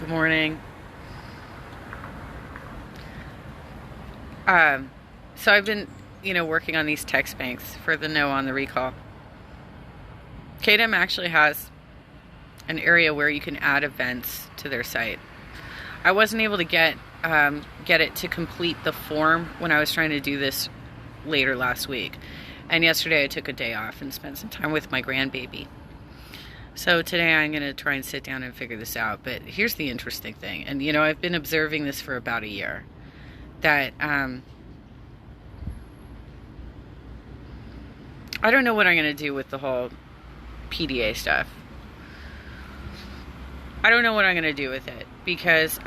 Good morning. So I've been, working on these text banks for the no on the recall. KDM actually has an area where you can add events to their site. I wasn't able to get it to complete the form when I was trying to do this later last week. And yesterday I took a day off and spent some time with my grandbaby. So today I'm going to try and sit down and figure this out. But here's the interesting thing. And, I've been observing this for about a year. That I don't know what I'm going to do with the whole PDA stuff. I don't know what I'm going to do with it. Because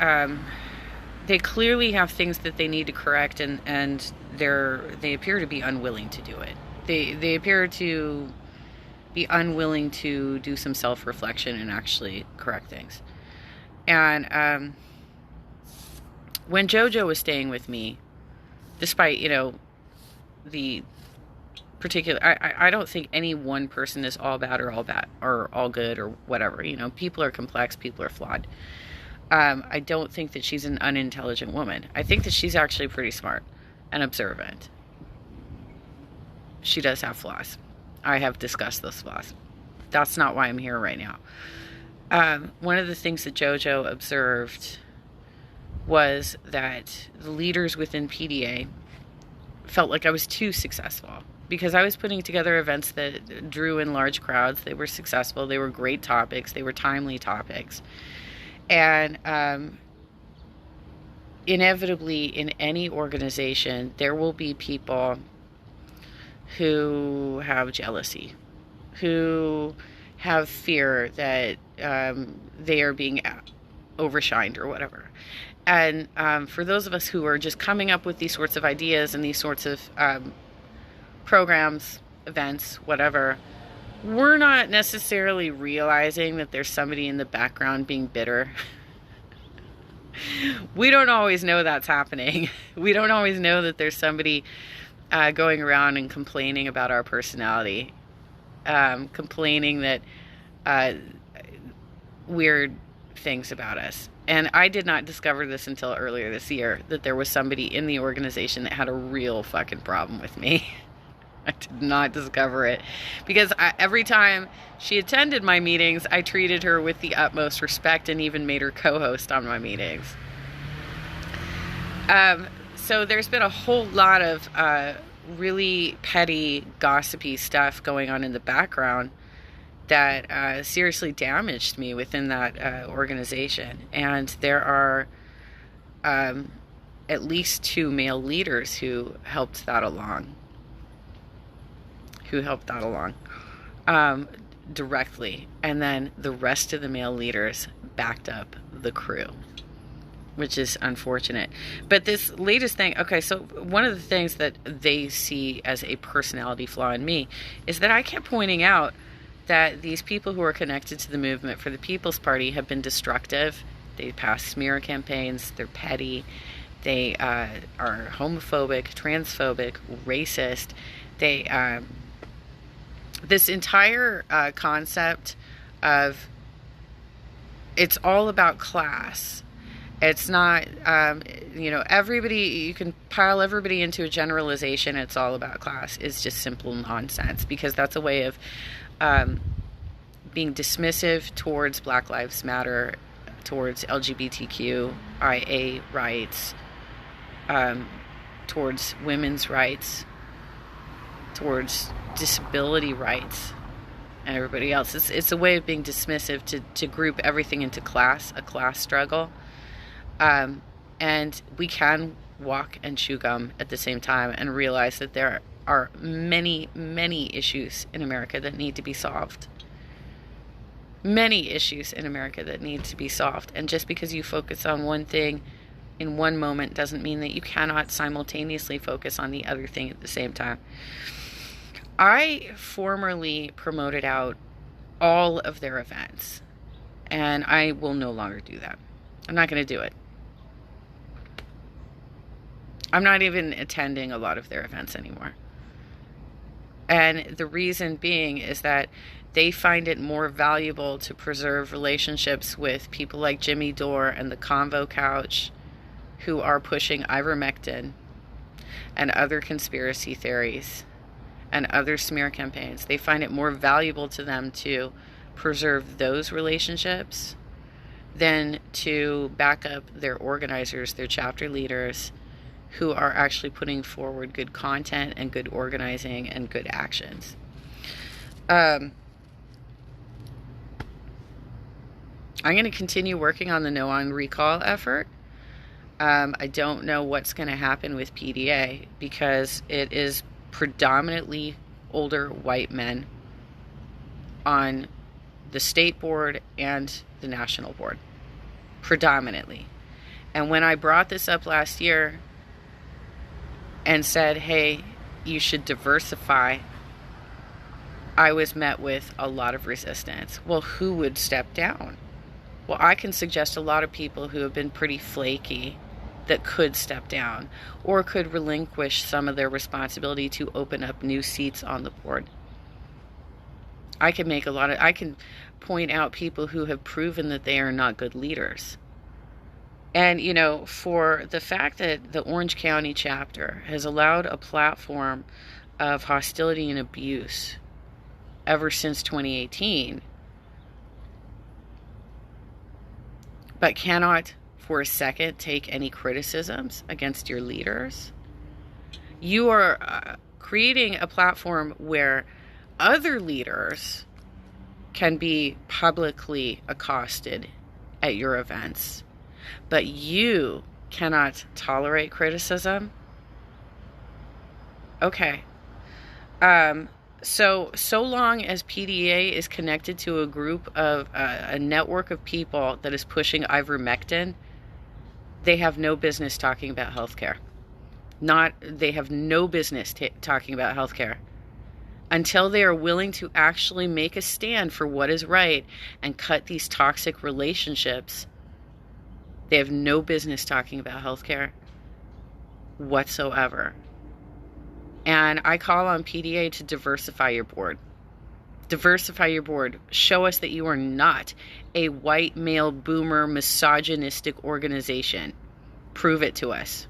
they clearly have things that they need to correct. And they appear to be unwilling to do it. They appear to be unwilling to do some self-reflection and actually correct things. And when JoJo was staying with me, despite, the particular, I don't think any one person is all bad or all good or whatever. People are complex, people are flawed. I don't think that she's an unintelligent woman. I think that she's actually pretty smart and observant. She does have flaws. I have discussed those flaws. That's not why I'm here right now. One of the things that JoJo observed was that the leaders within PDA felt like I was too successful because I was putting together events that drew in large crowds. They were successful. They were great topics. They were timely topics. And inevitably, in any organization, there will be people who have jealousy, who have fear that they are being overshined or whatever. And for those of us who are just coming up with these sorts of ideas and these sorts of programs, events, whatever, we're not necessarily realizing that there's somebody in the background being bitter. We don't always know that's happening. We don't always know that there's somebody going around and complaining about our personality, complaining that weird things about us. And I did not discover this until earlier this year, that there was somebody in the organization that had a real fucking problem with me. I did not discover it because every time she attended my meetings, I treated her with the utmost respect and even made her co-host on my meetings. So there's been a whole lot of really petty, gossipy stuff going on in the background that seriously damaged me within that organization. And there are at least 2 male leaders who helped that along. Directly. And then the rest of the male leaders backed up the crew, which is unfortunate. But this latest thing, okay, so one of the things that they see as a personality flaw in me is that I kept pointing out that these people who are connected to the movement for the People's Party have been destructive. They pass smear campaigns, they're petty, they are homophobic, transphobic, racist. They this entire concept of it's all about class. It's not, everybody, you can pile everybody into a generalization. It's all about class. It's just simple nonsense because that's a way of being dismissive towards Black Lives Matter, towards LGBTQIA rights, towards women's rights, towards disability rights, and everybody else. It's a way of being dismissive to group everything into class, a class struggle. And we can walk and chew gum at the same time and realize that there are many, many issues in America that need to be solved. Many issues in America that need to be solved. And just because you focus on one thing in one moment doesn't mean that you cannot simultaneously focus on the other thing at the same time. I formerly promoted out all of their events, and I will no longer do that. I'm not going to do it. I'm not even attending a lot of their events anymore. And the reason being is that they find it more valuable to preserve relationships with people like Jimmy Dore and the Convo Couch, who are pushing ivermectin and other conspiracy theories and other smear campaigns. They find it more valuable to them to preserve those relationships than to back up their organizers, their chapter leaders, who are actually putting forward good content and good organizing and good actions. I'm going to continue working on the No on Recall effort. I don't know what's going to happen with PDA because it is predominantly older white men on the state board and the national board. Predominantly. And when I brought this up last year and said, hey, you should diversify, I was met with a lot of resistance. Well, who would step down? Well, I can suggest a lot of people who have been pretty flaky that could step down or could relinquish some of their responsibility to open up new seats on the board. I can point out people who have proven that they are not good leaders. And, you know, for the fact that the Orange County chapter has allowed a platform of hostility and abuse ever since 2018, but cannot for a second take any criticisms against your leaders, you are creating a platform where other leaders can be publicly accosted at your events, but you cannot tolerate criticism. Okay. So long as PDA is connected to a group of a network of people that is pushing ivermectin, they have no business talking about healthcare. They have no business talking about healthcare until they are willing to actually make a stand for what is right and cut these toxic relationships. They have no business talking about healthcare whatsoever. And I call on PDA to diversify your board. Diversify your board. Show us that you are not a white male boomer misogynistic organization. Prove it to us.